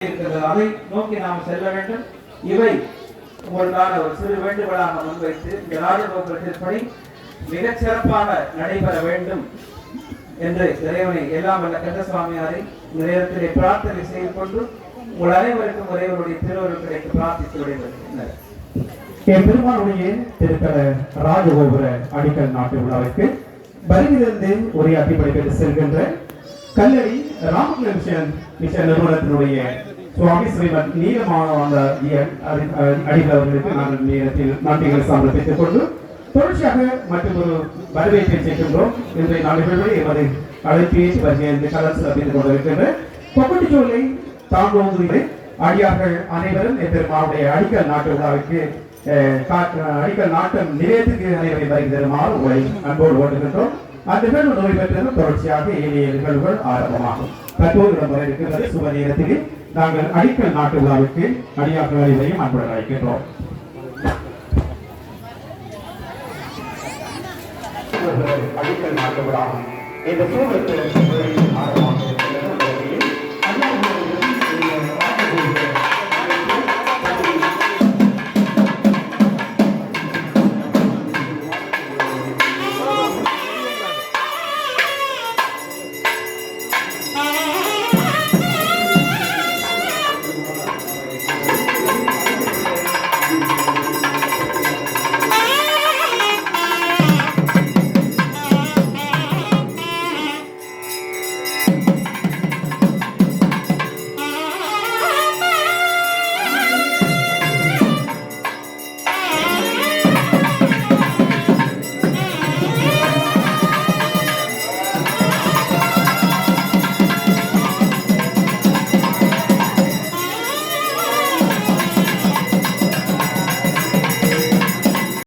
இருக்கிறது. அதை நோக்கி நாம் செல்ல வேண்டும். இவை உங்களுக்கான ஒரு சிறு வேண்டுகோளாக முன்வைத்து இந்த ராஜகோபுரத்திற்படி மிகச் சிறப்பாக நடைபெற வேண்டும் என்று இறைவனை எல்லாம் வல்ல கந்தசுவாமியாரை இந்த நேரத்திலே பிரார்த்தனை செய்து கொண்டு உங்கள் அனைவருக்கும் இறைவனுடைய திருவருள் கிடைக்க பிரார்த்தித்து விடைபெறுகின்றனர். பெருமானுடைய திருத்தல ராஜகோபுர அடிக்கல் நாட்டு விழாவிற்கு வருகிறது உரையாற்றி படிப்பது செல்கின்ற கல்லடி ராமகிருஷ்ணன் மிஷன் நிறுவனத்தினுடைய சுவாமி ஸ்ரீமத் நீலமானந்த அடிகள் அவர்களுக்கு நாங்கள் நேரத்தில் நன்றிகளை சமர்ப்பித்துக் கொண்டு தொடர்ச்சியாக மற்றொரு வரவேற்பை செய்கின்றோம். இன்றைய நாடுகளில் எமது அழைப்பேற்றி வருகின்ற கலர்ஸ் அமைந்து கொண்டிருக்கின்ற கொப்பட்டிச்சோலை தாண்டோங்குகளை அடியார்கள் அனைவரும் பெருமானுடைய அடிக்கல் நாட்டு விழாவிற்கு அடிக்கல் நாட்டம் நிலையத்துக்கு அனைவரை வருகை தருமாறு உங்களை அன்போடு ஓட்டுகின்றோம். அந்த நிகழ்வு நோய் பெற்றது தொடர்ச்சியாக ஏனைய நிகழ்வுகள் ஆரம்பமாகும். தற்போது இடம்பெற இருக்கிறது சுப நேரத்தில் நாங்கள் அடிக்கல் நாட்டு விழாவிற்கு அடியார்கள் அனைவரையும் அன்புடன் அழைக்கின்றோம். அடிக்கல் நாட்டு விழா இந்த சூழலுக்கு ஆரம்பம்